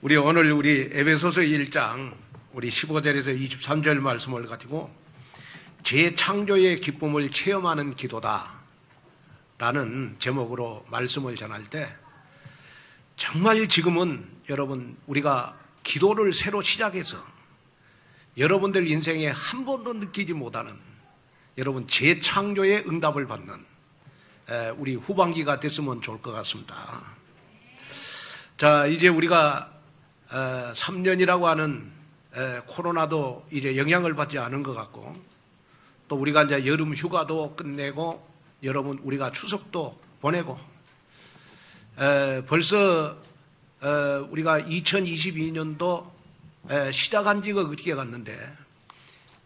오늘 우리 에베소서 1장 우리 15절에서 23절 말씀을 가지고 재창조의 기쁨을 체험하는 기도다 라는 제목으로 말씀을 전할 때 정말 지금은 여러분 우리가 기도를 새로 시작해서 여러분들 인생에 한 번도 느끼지 못하는 여러분 재창조의 응답을 받는 우리 후반기가 됐으면 좋을 것 같습니다. 자, 이제 우리가 3년이라고 하는 코로나도 이제 영향을 받지 않은 것 같고 또 우리가 이제 여름 휴가도 끝내고 여러분 우리가 추석도 보내고 벌써 우리가 2022년도 시작한 지가 어떻게 갔는데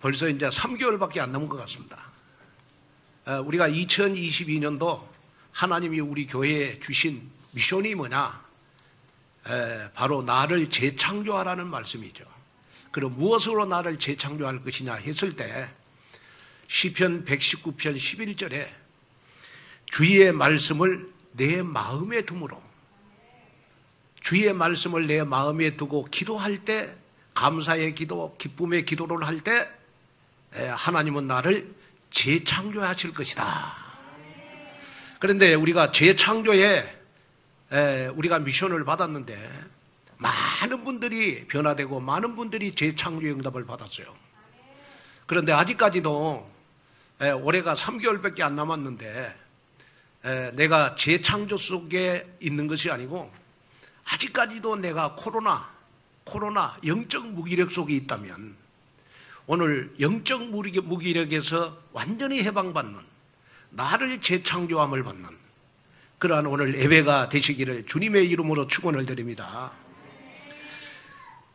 벌써 이제 3개월밖에 안 남은 것 같습니다. 우리가 2022년도 하나님이 우리 교회에 주신 미션이 뭐냐? 바로 나를 재창조하라는 말씀이죠. 그럼 무엇으로 나를 재창조할 것이냐 했을 때 시편 119편 11절에 주의 말씀을 내 마음에 두므로 주의 말씀을 내 마음에 두고 기도할 때 감사의 기도, 기쁨의 기도를 할 때 하나님은 나를 재창조하실 것이다. 그런데 우리가 재창조에 우리가 미션을 받았는데 많은 분들이 변화되고 많은 분들이 재창조의 응답을 받았어요. 그런데 아직까지도 올해가 3개월밖에 안 남았는데 내가 재창조 속에 있는 것이 아니고 아직까지도 내가 코로나 영적 무기력 속에 있다면 오늘 영적 무기력에서 완전히 해방받는 나를 재창조함을 받는 그러한 오늘 예배가 되시기를 주님의 이름으로 축원을 드립니다.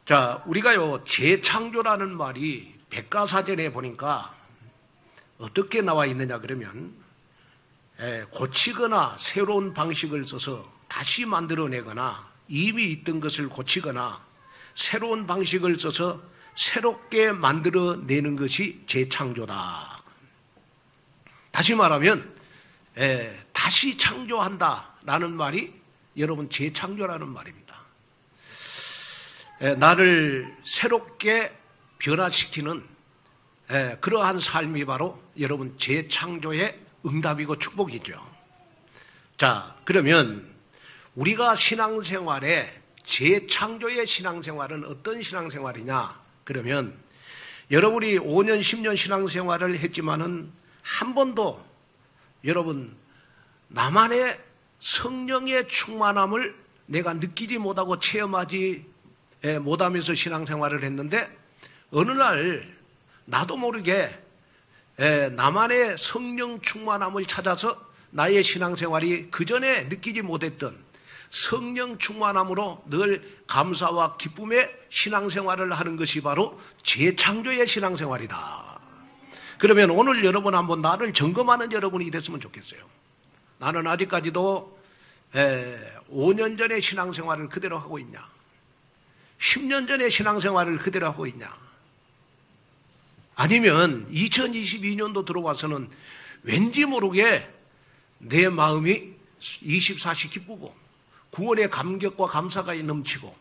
자, 우리가요 재창조라는 말이 백과사전에 보니까 어떻게 나와 있느냐 그러면 고치거나 새로운 방식을 써서 다시 만들어내거나 이미 있던 것을 고치거나 새로운 방식을 써서 새롭게 만들어내는 것이 재창조다. 다시 말하면 다시 창조한다라는 말이 여러분 재창조라는 말입니다. 나를 새롭게 변화시키는 그러한 삶이 바로 여러분 재창조의 응답이고 축복이죠. 자, 그러면 우리가 신앙생활에 재창조의 신앙생활은 어떤 신앙생활이냐 그러면 여러분이 5년 10년 신앙생활을 했지만은 한 번도 여러분 나만의 성령의 충만함을 내가 느끼지 못하고 체험하지 못하면서 신앙생활을 했는데 어느 날 나도 모르게 나만의 성령 충만함을 찾아서 나의 신앙생활이 그전에 느끼지 못했던 성령 충만함으로 늘 감사와 기쁨의 신앙생활을 하는 것이 바로 재창조의 신앙생활이다. 그러면 오늘 여러분 한번 나를 점검하는 여러분이 됐으면 좋겠어요. 나는 아직까지도 5년 전의 신앙생활을 그대로 하고 있냐? 10년 전의 신앙생활을 그대로 하고 있냐? 아니면 2022년도 들어와서는 왠지 모르게 내 마음이 24시 기쁘고 구원의 감격과 감사가 넘치고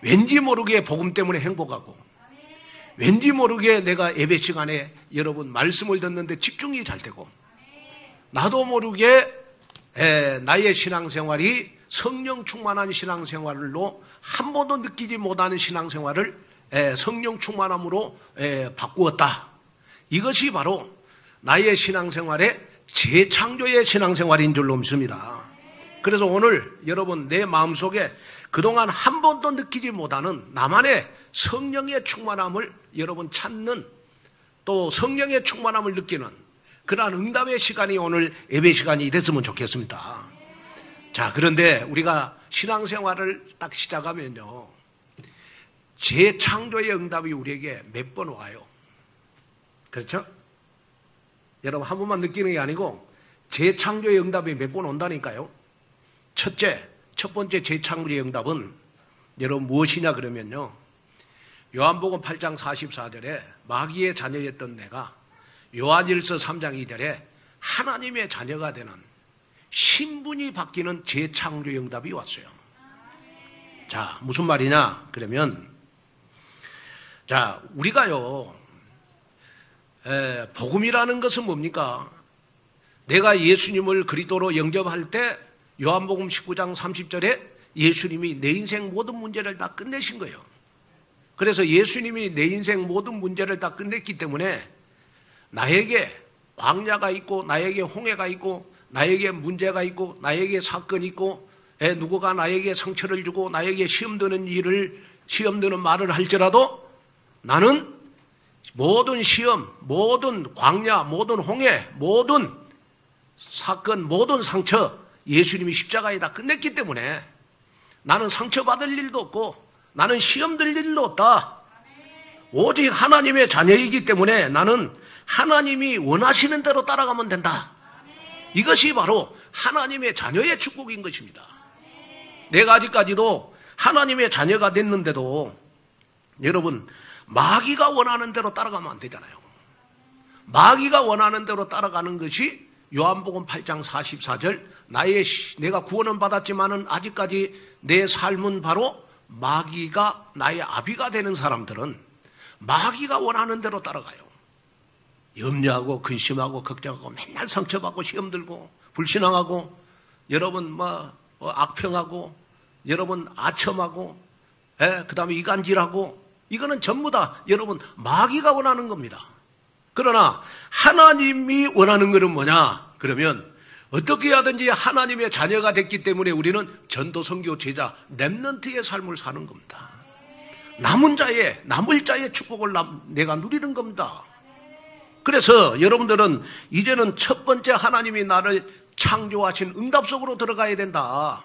왠지 모르게 복음 때문에 행복하고 왠지 모르게 내가 예배 시간에 여러분 말씀을 듣는데 집중이 잘 되고 나도 모르게 나의 신앙생활이 성령 충만한 신앙생활로 한 번도 느끼지 못하는 신앙생활을 성령 충만함으로 바꾸었다. 이것이 바로 나의 신앙생활의 재창조의 신앙생활인 줄로 믿습니다. 그래서 오늘 여러분 내 마음속에 그동안 한 번도 느끼지 못하는 나만의 성령의 충만함을 여러분 찾는 또 성령의 충만함을 느끼는 그러한 응답의 시간이 오늘 예배 시간이 됐으면 좋겠습니다. 자, 그런데 우리가 신앙생활을 딱 시작하면요 재창조의 응답이 우리에게 몇 번 와요. 그렇죠? 여러분 한 번만 느끼는 게 아니고 재창조의 응답이 몇 번 온다니까요. 첫 번째 재창조의 응답은 여러분 무엇이냐 그러면요 요한복음 8장 44절에 마귀의 자녀였던 내가 요한일서 3장 2절에 하나님의 자녀가 되는 신분이 바뀌는 재창조 응답이 왔어요. 자, 무슨 말이냐? 그러면, 자, 우리가요, 복음이라는 것은 뭡니까? 내가 예수님을 그리스도로 영접할 때 요한복음 19장 30절에 예수님이 내 인생 모든 문제를 다 끝내신 거예요. 그래서 예수님이 내 인생 모든 문제를 다 끝냈기 때문에 나에게 광야가 있고 나에게 홍해가 있고 나에게 문제가 있고 나에게 사건이 있고 누구가 나에게 상처를 주고 나에게 시험 드는 말을 할지라도 나는 모든 시험, 모든 광야, 모든 홍해, 모든 사건, 모든 상처 예수님이 십자가에 다 끝냈기 때문에 나는 상처받을 일도 없고 나는 시험 들 일도 없다. 오직 하나님의 자녀이기 때문에 나는 하나님이 원하시는 대로 따라가면 된다. 이것이 바로 하나님의 자녀의 축복인 것입니다. 내가 아직까지도 하나님의 자녀가 됐는데도 여러분 마귀가 원하는 대로 따라가면 안 되잖아요. 마귀가 원하는 대로 따라가는 것이 요한복음 8장 44절 내가 구원은 받았지만은 아직까지 내 삶은 바로 마귀가 나의 아비가 되는 사람들은 마귀가 원하는 대로 따라가요. 염려하고 근심하고 걱정하고 맨날 상처받고 시험 들고 불신앙하고 여러분 악평하고 여러분 아첨하고 그 다음에 이간질하고 이거는 전부 다 여러분 마귀가 원하는 겁니다. 그러나 하나님이 원하는 것은 뭐냐? 그러면 어떻게 하든지 하나님의 자녀가 됐기 때문에 우리는 전도 선교 제자 렘넌트의 삶을 사는 겁니다. 남을 자의 축복을 내가 누리는 겁니다. 그래서 여러분들은 이제는 첫 번째 하나님이 나를 창조하신 응답 속으로 들어가야 된다.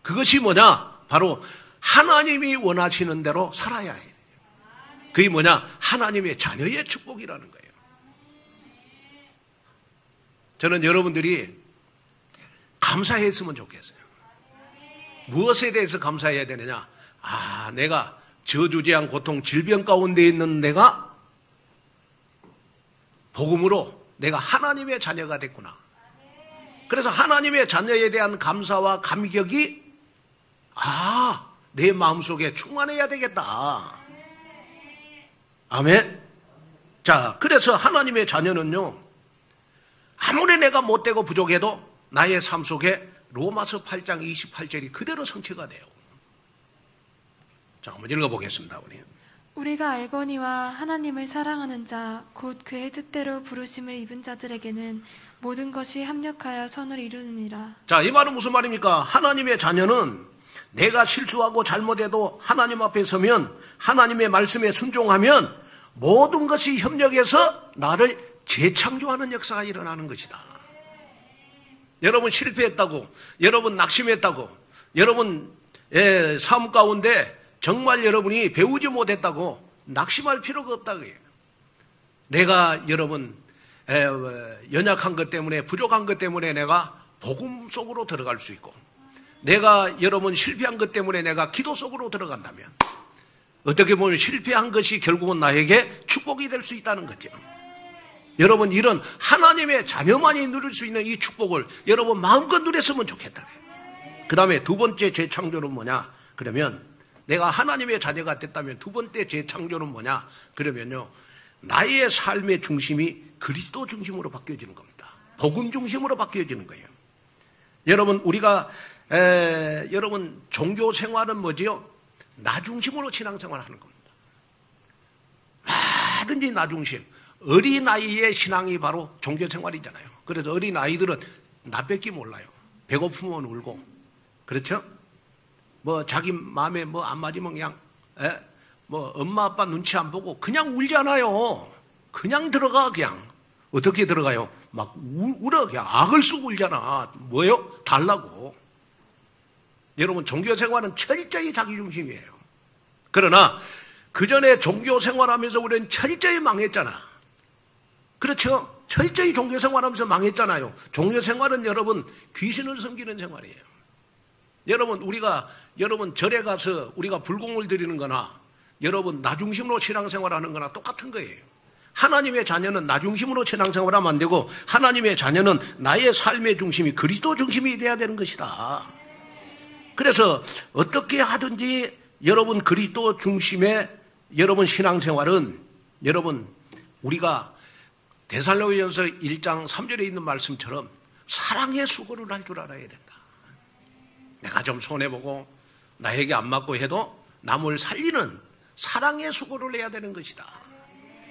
그것이 뭐냐? 바로 하나님이 원하시는 대로 살아야 해요. 그게 뭐냐? 하나님의 자녀의 축복이라는 거예요. 저는 여러분들이 감사했으면 좋겠어요. 무엇에 대해서 감사해야 되느냐? 내가 저주재앙 고통 질병 가운데 있는 내가 복음으로 내가 하나님의 자녀가 됐구나. 그래서 하나님의 자녀에 대한 감사와 감격이 내 마음속에 충만해야 되겠다. 아멘. 자, 그래서 하나님의 자녀는요, 아무리 내가 못되고 부족해도 나의 삶 속에 로마서 8장 28절이 그대로 성취가 돼요. 자, 한번 읽어보겠습니다. 우리가 알거니와 하나님을 사랑하는 자, 곧 그의 뜻대로 부르심을 입은 자들에게는 모든 것이 합력하여 선을 이루느니라. 자, 이 말은 무슨 말입니까? 하나님의 자녀는 내가 실수하고 잘못해도 하나님 앞에 서면 하나님의 말씀에 순종하면 모든 것이 협력해서 나를 재창조하는 역사가 일어나는 것이다. 여러분 실패했다고, 여러분 낙심했다고, 여러분 삶 가운데 정말 여러분이 배우지 못했다고 낙심할 필요가 없다고 해요. 내가 여러분 연약한 것 때문에 부족한 것 때문에 내가 복음 속으로 들어갈 수 있고, 내가 여러분 실패한 것 때문에 내가 기도 속으로 들어간다면 어떻게 보면 실패한 것이 결국은 나에게 축복이 될 수 있다는 거죠. 여러분 이런 하나님의 자녀만이 누릴 수 있는 이 축복을 여러분 마음껏 누렸으면 좋겠다. 그 다음에 두 번째 재창조는 뭐냐? 그러면 내가 하나님의 자녀가 됐다면 두 번째 재창조는 뭐냐? 그러면요, 나의 삶의 중심이 그리스도 중심으로 바뀌어지는 겁니다. 복음 중심으로 바뀌어지는 거예요. 여러분 우리가 여러분 종교 생활은 뭐지요? 나 중심으로 신앙생활을 하는 겁니다. 뭐든지 나 중심. 어린아이의 신앙이 바로 종교생활이잖아요. 그래서 어린아이들은 나밖에 몰라요. 배고프면 울고, 그렇죠? 자기 마음에 안 맞으면 그냥 엄마 아빠 눈치 안 보고 그냥 울잖아요. 그냥 들어가. 그냥 어떻게 들어가요? 막 울어. 그냥 악을 쓰고 울잖아. 뭐예요? 달라고. 여러분 종교생활은 철저히 자기중심이에요. 그러나 그 전에 종교생활하면서 우리는 철저히 망했잖아. 그렇죠? 철저히 종교생활하면서 망했잖아요. 종교생활은 여러분 귀신을 섬기는 생활이에요. 여러분 절에 가서 우리가 불공을 드리는 거나 여러분 나 중심으로 신앙생활하는 거나 똑같은 거예요. 하나님의 자녀는 나 중심으로 신앙생활하면 안 되고 하나님의 자녀는 나의 삶의 중심이 그리스도 중심이 돼야 되는 것이다. 그래서 어떻게 하든지 여러분 그리스도 중심의 여러분 신앙생활은 여러분 우리가 데살로니가전서 1장 3절에 있는 말씀처럼 사랑의 수고를 할 줄 알아야 된다. 내가 좀 손해보고 나에게 안 맞고 해도 남을 살리는 사랑의 수고를 해야 되는 것이다.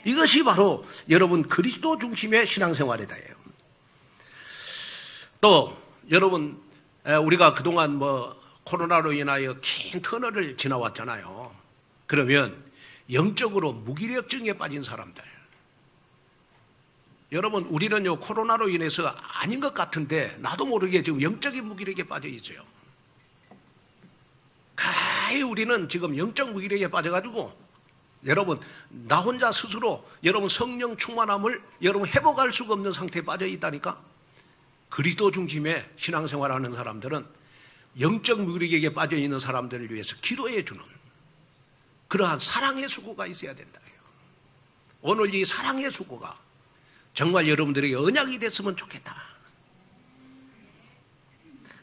이것이 바로 여러분 그리스도 중심의 신앙생활이다. 또 여러분 우리가 그동안 코로나로 인하여 긴 터널을 지나왔잖아요. 그러면 영적으로 무기력증에 빠진 사람들, 여러분 우리는요 코로나로 인해서 아닌 것 같은데 나도 모르게 지금 영적인 무기력에 빠져 있어요. 가히 우리는 지금 영적 무기력에 빠져가지고 여러분 나 혼자 스스로 여러분 성령 충만함을 여러분 회복할 수가 없는 상태에 빠져 있다니까. 그리스도 중심의 신앙생활하는 사람들은 영적 무기력에 빠져 있는 사람들을 위해서 기도해 주는 그러한 사랑의 수고가 있어야 된다. 오늘 이 사랑의 수고가 정말 여러분들에게 언약이 됐으면 좋겠다.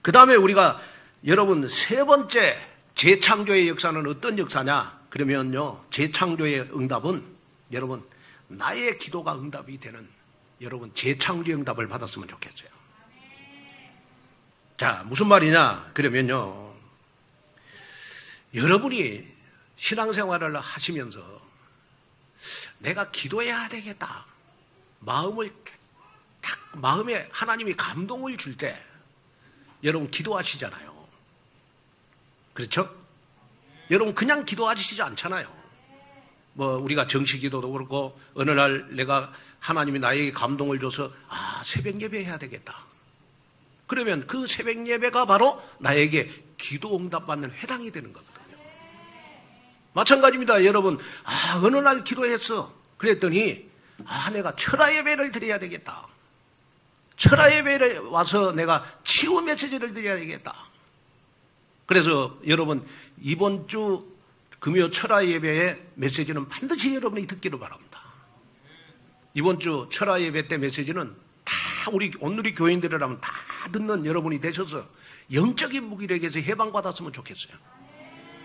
그 다음에 우리가 여러분 세 번째 재창조의 역사는 어떤 역사냐? 그러면요 재창조의 응답은 여러분 나의 기도가 응답이 되는 여러분 재창조의 응답을 받았으면 좋겠어요. 자, 무슨 말이냐? 그러면요 여러분이 신앙생활을 하시면서 내가 기도해야 되겠다. 마음에 하나님이 감동을 줄 때 여러분 기도하시잖아요. 그렇죠? 여러분 그냥 기도하시지 않잖아요. 우리가 정식 기도도 그렇고 어느 날 내가 하나님이 나에게 감동을 줘서 새벽 예배 해야 되겠다. 그러면 그 새벽 예배가 바로 나에게 기도 응답 받는 회당이 되는 거거든요. 마찬가지입니다. 여러분 어느 날 기도했어. 그랬더니 내가 철야 예배를 드려야 되겠다. 철야 예배를 와서 내가 치유 메시지를 드려야 되겠다. 그래서 여러분 이번 주 금요 철야 예배의 메시지는 반드시 여러분이 듣기를 바랍니다. 이번 주 철야 예배 때 메시지는 다 오늘의 교인들이라면 다 듣는 여러분이 되셔서 영적인 무기력에서 해방받았으면 좋겠어요.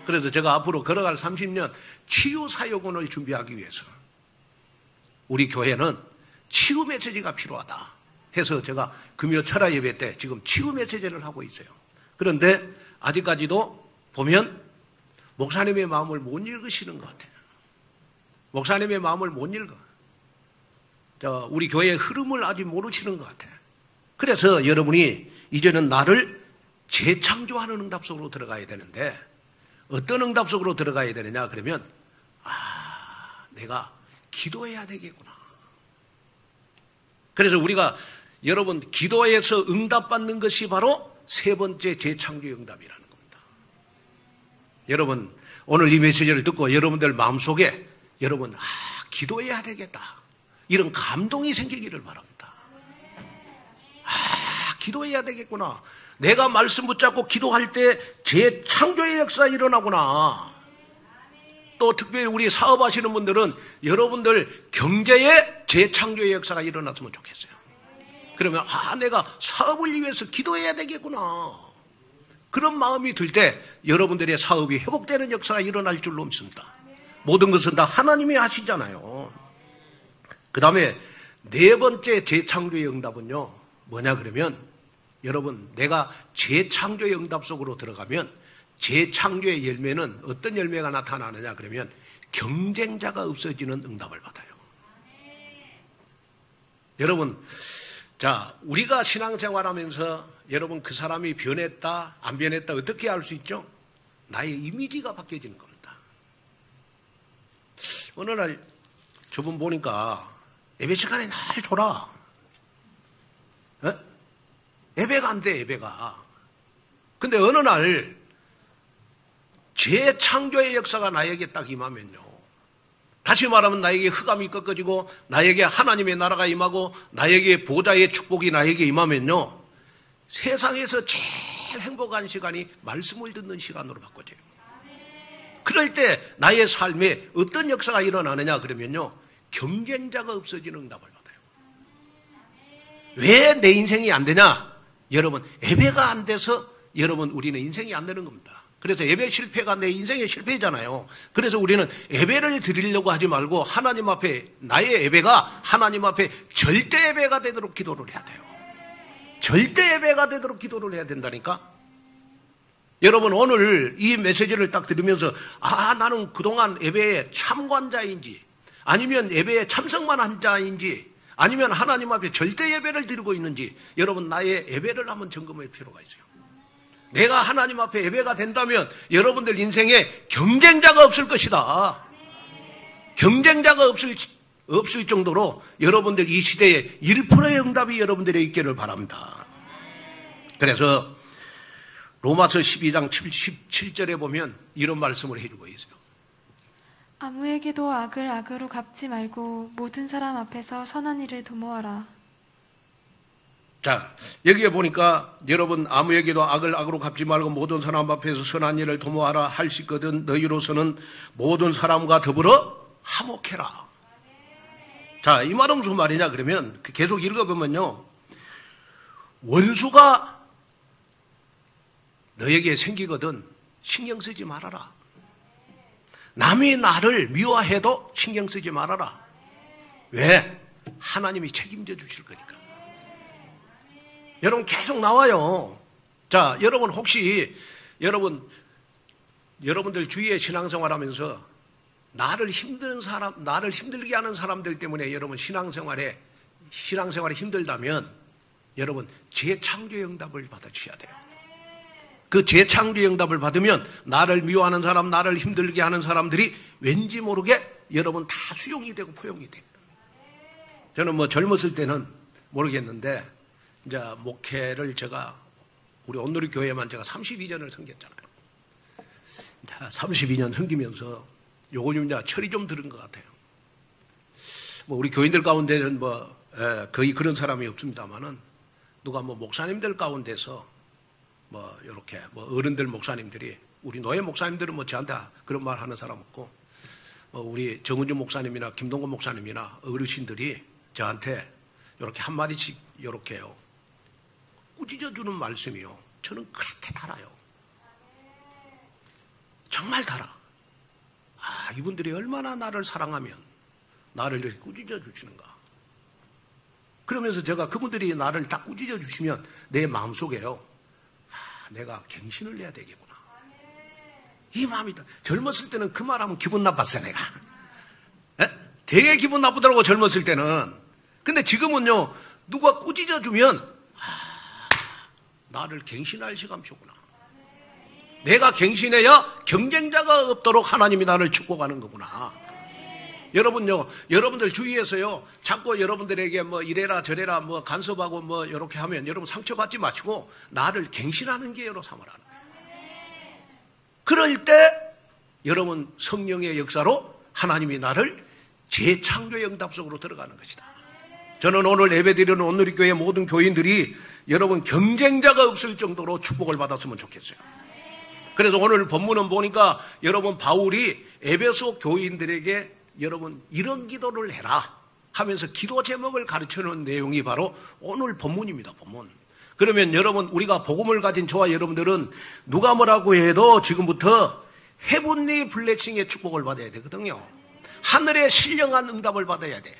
그래서 제가 앞으로 걸어갈 30년 치유 사역원을 준비하기 위해서 우리 교회는 치유 메시지가 필요하다 해서 제가 금요 철야 예배 때 지금 치유 메시지를 하고 있어요. 그런데 아직까지도 보면 목사님의 마음을 못 읽으시는 것 같아요. 목사님의 마음을 못 읽어. 우리 교회의 흐름을 아직 모르시는 것 같아요. 그래서 여러분이 이제는 나를 재창조하는 응답 속으로 들어가야 되는데 어떤 응답 속으로 들어가야 되느냐 그러면 내가 기도해야 되겠구나. 그래서 우리가 여러분 기도에서 응답받는 것이 바로 세 번째 재창조의 응답이라는 겁니다. 여러분 오늘 이 메시지를 듣고 여러분들 마음속에 여러분 기도해야 되겠다 이런 감동이 생기기를 바랍니다. 기도해야 되겠구나. 내가 말씀 붙잡고 기도할 때 재창조의 역사가 일어나구나. 또 특별히 우리 사업하시는 분들은 여러분들 경제에 재창조의 역사가 일어났으면 좋겠어요. 그러면 내가 사업을 위해서 기도해야 되겠구나. 그런 마음이 들 때 여러분들의 사업이 회복되는 역사가 일어날 줄로 믿습니다. 모든 것은 다 하나님이 하시잖아요. 그 다음에 네 번째 재창조의 응답은요 뭐냐 그러면 여러분 내가 재창조의 응답 속으로 들어가면 재창조의 열매는 어떤 열매가 나타나느냐 그러면 경쟁자가 없어지는 응답을 받아요. 여러분 우리가 신앙생활하면서 여러분 그 사람이 변했다 안 변했다 어떻게 알 수 있죠? 나의 이미지가 바뀌어지는 겁니다. 어느 날 저분 보니까 예배 시간에 날 졸아. 예배가 안 돼, 예배가. 근데 어느 날 재창조의 역사가 나에게 딱 임하면요. 다시 말하면 나에게 흑암이 꺾어지고 나에게 하나님의 나라가 임하고 나에게 보좌의 축복이 나에게 임하면요. 세상에서 제일 행복한 시간이 말씀을 듣는 시간으로 바꿔져요. 그럴 때 나의 삶에 어떤 역사가 일어나느냐 그러면요. 경쟁자가 없어지는 응답을 받아요. 왜 내 인생이 안 되냐? 여러분 예배가 안 돼서 여러분 우리는 인생이 안 되는 겁니다. 그래서 예배 실패가 내 인생의 실패잖아요. 그래서 우리는 예배를 드리려고 하지 말고 하나님 앞에 나의 예배가 하나님 앞에 절대 예배가 되도록 기도를 해야 돼요. 절대 예배가 되도록 기도를 해야 된다니까. 여러분 오늘 이 메시지를 딱 들으면서 나는 그동안 예배에 참관자인지 아니면 예배에 참석만 한 자인지 아니면 하나님 앞에 절대 예배를 드리고 있는지 여러분 나의 예배를 한번 점검할 필요가 있어요. 내가 하나님 앞에 예배가 된다면 여러분들 인생에 경쟁자가 없을 것이다. 경쟁자가 없을 정도로 여러분들 이 시대에 1%의 응답이 여러분들에 있기를 바랍니다. 그래서 로마서 12장 17절에 보면 이런 말씀을 해주고 있어요. 아무에게도 악을 악으로 갚지 말고 모든 사람 앞에서 선한 일을 도모하라. 자, 여기에 보니까 여러분 아무에게도 악을 악으로 갚지 말고 모든 사람 앞에서 선한 일을 도모하라 할 수 있거든 너희로서는 모든 사람과 더불어 화목해라. 자, 이 말은 무슨 말이냐 그러면 계속 읽어보면요. 원수가 너에게 생기거든 신경 쓰지 말아라. 남이 나를 미워해도 신경 쓰지 말아라. 왜? 하나님이 책임져 주실 거니까. 여러분 계속 나와요. 자, 여러분 혹시 여러분들 주위에 신앙생활 하면서 나를 힘들게 하는 사람들 때문에 여러분 신앙생활이 힘들다면 여러분 재창조의 응답을 받아주셔야 돼요. 그 재창조의 응답을 받으면 나를 미워하는 사람, 나를 힘들게 하는 사람들이 왠지 모르게 여러분 다 수용이 되고 포용이 돼요. 저는 뭐 젊었을 때는 모르겠는데 이제 목회를 제가 우리 온누리 교회만 제가 32년을 섬겼잖아요. 32년 섬기면서 요거 좀 이제 철이 좀 들은 것 같아요. 뭐 우리 교인들 가운데는 거의 그런 사람이 없습니다만은 누가 뭐 목사님들 가운데서 뭐 이렇게 뭐 어른들 목사님들이 우리 노예 목사님들은 뭐 저한테 그런 말 하는 사람 없고 우리 정은주 목사님이나 김동건 목사님이나 어르신들이 저한테 이렇게 한마디씩 이렇게요. 꾸짖어 주는 말씀이요. 저는 그렇게 달아요. 정말 달아. 이분들이 얼마나 나를 사랑하면 나를 이렇게 꾸짖어 주시는가. 그러면서 제가 그분들이 나를 딱 꾸짖어 주시면 내 마음속에요. 내가 갱신을 해야 되겠구나. 이 마음이 젊었을 때는 그 말하면 기분 나빴어요, 내가. 되게 기분 나쁘더라고 젊었을 때는. 근데 지금은요. 누가 꾸짖어 주면 나를 갱신할 시간표구나. 내가 갱신해야 경쟁자가 없도록 하나님이 나를 축복하는 거구나. 여러분요, 여러분들 주위에서요, 자꾸 여러분들에게 뭐 이래라 저래라 뭐 간섭하고 뭐 이렇게 하면 여러분 상처받지 마시고 나를 갱신하는 기회로 삼으라는 거예요. 그럴 때 여러분 성령의 역사로 하나님이 나를 재창조의 응답 속으로 들어가는 것이다. 저는 오늘 예배드리는 온누리교회 모든 교인들이 여러분 경쟁자가 없을 정도로 축복을 받았으면 좋겠어요. 그래서 오늘 본문은 보니까 여러분 바울이 에베소 교인들에게 여러분 이런 기도를 해라 하면서 기도 제목을 가르쳐놓은 내용이 바로 오늘 본문입니다. 본문. 그러면 여러분 우리가 복음을 가진 저와 여러분들은 누가 뭐라고 해도 지금부터 헤븐리 블레싱의 축복을 받아야 되거든요. 하늘의 신령한 응답을 받아야 돼.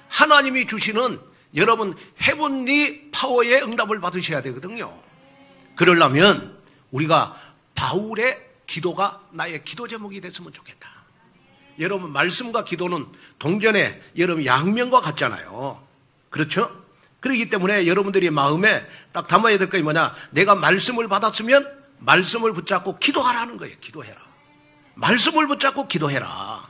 하나님이 주시는 여러분 헤븐리 파워의 응답을 받으셔야 되거든요. 그러려면 우리가 바울의 기도가 나의 기도 제목이 됐으면 좋겠다. 여러분 말씀과 기도는 동전의 여러분 양면과 같잖아요. 그렇죠? 그렇기 때문에 여러분들이 마음에 딱 담아야 될 것이 뭐냐. 내가 말씀을 받았으면 말씀을 붙잡고 기도하라는 거예요. 기도해라. 말씀을 붙잡고 기도해라.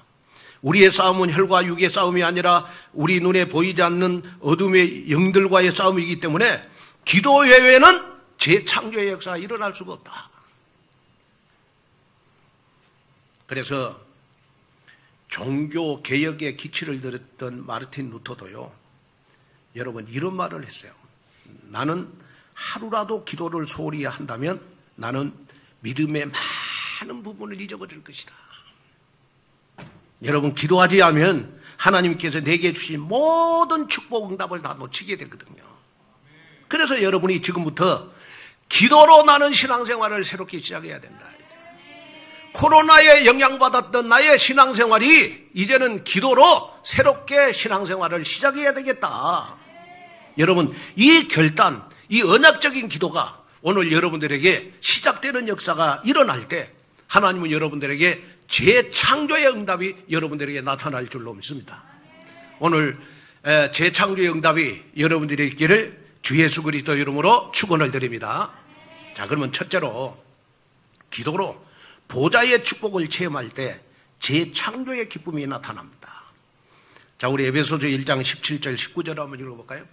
우리의 싸움은 혈과 육의 싸움이 아니라 우리 눈에 보이지 않는 어둠의 영들과의 싸움이기 때문에 기도 외에는 재창조의 역사가 일어날 수가 없다. 그래서 종교 개혁의 기치를 들었던 마르틴 루터도요. 여러분 이런 말을 했어요. 나는 하루라도 기도를 소홀히 한다면 나는 믿음의 많은 부분을 잊어버릴 것이다. 여러분 기도하지 않으면 하나님께서 내게 주신 모든 축복 응답을 다 놓치게 되거든요. 그래서 여러분이 지금부터 기도로 나는 신앙생활을 새롭게 시작해야 된다. 코로나에 영향받았던 나의 신앙생활이 이제는 기도로 새롭게 신앙생활을 시작해야 되겠다. 여러분, 이 결단, 이 언약적인 기도가 오늘 여러분들에게 시작되는 역사가 일어날 때 하나님은 여러분들에게 재창조의 응답이 여러분들에게 나타날 줄로 믿습니다. 오늘 재창조의 응답이 여러분들에게 있기를 주 예수 그리스도 이름으로 축원을 드립니다. 자, 그러면 첫째로 기도로 보좌의 축복을 체험할 때 재창조의 기쁨이 나타납니다. 자, 우리 에베소서 1장 17절 19절 한번 읽어볼까요?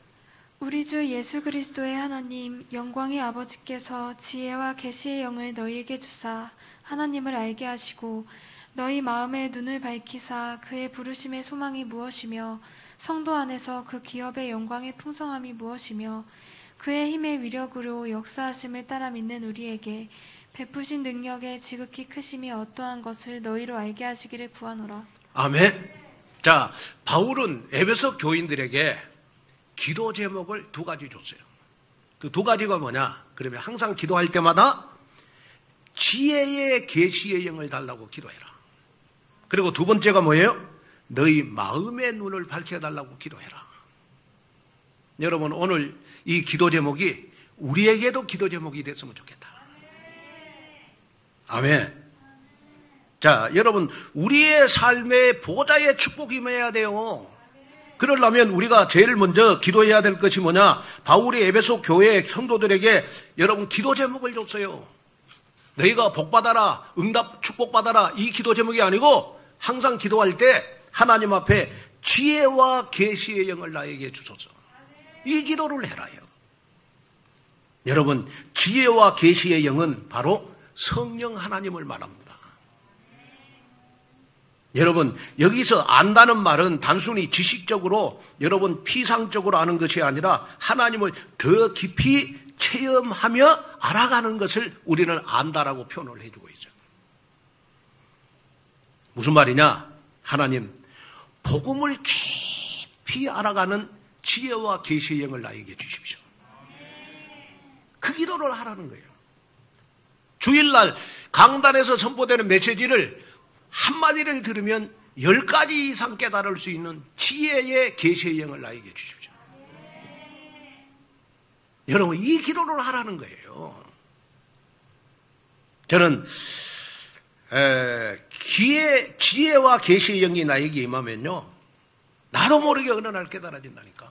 우리 주 예수 그리스도의 하나님 영광의 아버지께서 지혜와 계시의 영을 너희에게 주사 하나님을 알게 하시고 너희 마음의 눈을 밝히사 그의 부르심의 소망이 무엇이며 성도 안에서 그 기업의 영광의 풍성함이 무엇이며 그의 힘의 위력으로 역사하심을 따라 믿는 우리에게 베푸신 능력의 지극히 크심이 어떠한 것을 너희로 알게 하시기를 구하노라. 아멘. 자, 바울은 에베소 교인들에게 기도 제목을 두 가지 줬어요. 그 두 가지가 뭐냐? 그러면 항상 기도할 때마다 지혜의 계시의 영을 달라고 기도해라. 그리고 두 번째가 뭐예요? 너희 마음의 눈을 밝혀달라고 기도해라. 여러분, 오늘 이 기도 제목이 우리에게도 기도 제목이 됐으면 좋겠다. 아멘. 자, 여러분, 우리의 삶에 보좌의 축복이 임해야 돼요. 그러려면 우리가 제일 먼저 기도해야 될 것이 뭐냐? 바울이 에베소 교회 성도들에게 여러분 기도 제목을 줬어요. 너희가 복받아라, 응답 축복받아라, 이 기도 제목이 아니고 항상 기도할 때 하나님 앞에 지혜와 계시의 영을 나에게 주소서. 이 기도를 해라요. 여러분, 지혜와 계시의 영은 바로 성령 하나님을 말합니다. 여러분, 여기서 안다는 말은 단순히 지식적으로 여러분 피상적으로 아는 것이 아니라 하나님을 더 깊이 체험하며 알아가는 것을 우리는 안다라고 표현을 해주고 있죠. 무슨 말이냐? 하나님, 복음을 깊이 알아가는 지혜와 계시의 영을 나에게 주십시오. 그 기도를 하라는 거예요. 주일날 강단에서 선포되는 메시지를 한마디를 들으면 10가지 이상 깨달을 수 있는 지혜의 계시의 영을 나에게 주십시오. 여러분, 이 기도를 하라는 거예요. 저는 지혜와 계시의 영이 나에게 임하면요, 나도 모르게 어느 날 깨달아진다니까.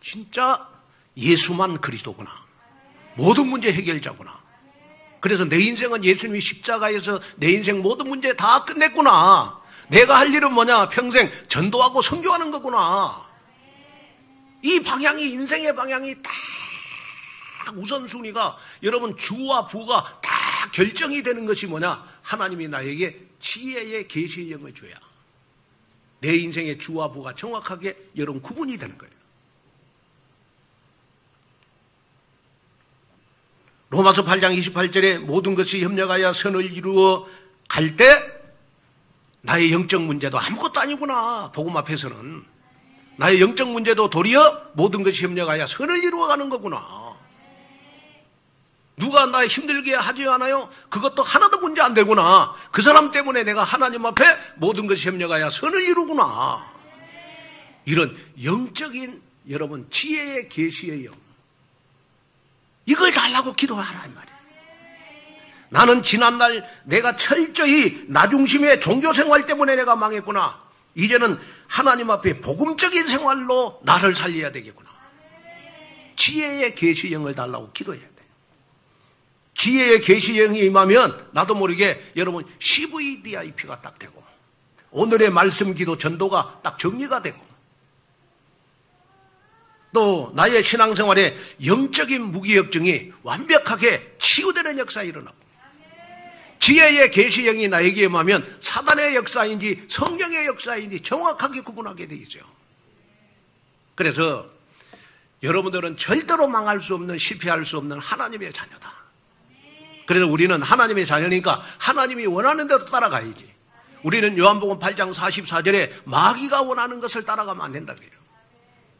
진짜 예수만 그리스도구나. 모든 문제 해결자구나. 그래서 내 인생은 예수님이 십자가에서 내 인생 모든 문제 다 끝냈구나. 내가 할 일은 뭐냐? 평생 전도하고 선교하는 거구나. 이 방향이, 인생의 방향이 딱 우선순위가 여러분 주와 부가 다 결정이 되는 것이 뭐냐? 하나님이 나에게 지혜의 계시의 영을 줘야 내 인생의 주와 부가 정확하게 여러분 구분이 되는 거예요. 로마서 8장 28절에 모든 것이 협력하여 선을 이루어 갈 때 나의 영적 문제도 아무것도 아니구나. 복음 앞에서는 나의 영적 문제도 도리어 모든 것이 협력하여 선을 이루어가는 거구나. 누가 나 힘들게 하지 않아요? 그것도 하나도 문제 안 되구나. 그 사람 때문에 내가 하나님 앞에 모든 것이 협력하여 선을 이루구나. 이런 영적인 여러분 지혜의 계시의 영, 이걸 달라고 기도하라는 말이에요. 나는 지난날 내가 철저히 나 중심의 종교생활 때문에 내가 망했구나. 이제는 하나님 앞에 복음적인 생활로 나를 살려야 되겠구나. 지혜의 계시의 영을 달라고 기도해야 돼요. 지혜의 계시의 영이 임하면 나도 모르게 여러분 CVDIP가 딱 되고 오늘의 말씀 기도 전도가 딱 정리가 되고 또 나의 신앙생활에 영적인 무기력증이 완벽하게 치유되는 역사가 일어나고 지혜의 계시영이 나에게 임하면 사단의 역사인지 성령의 역사인지 정확하게 구분하게 되죠. 그래서 여러분들은 절대로 망할 수 없는, 실패할 수 없는 하나님의 자녀다. 그래서 우리는 하나님의 자녀니까 하나님이 원하는 대로 따라가야지. 우리는 요한복음 8장 44절에 마귀가 원하는 것을 따라가면 안 된다 그래요.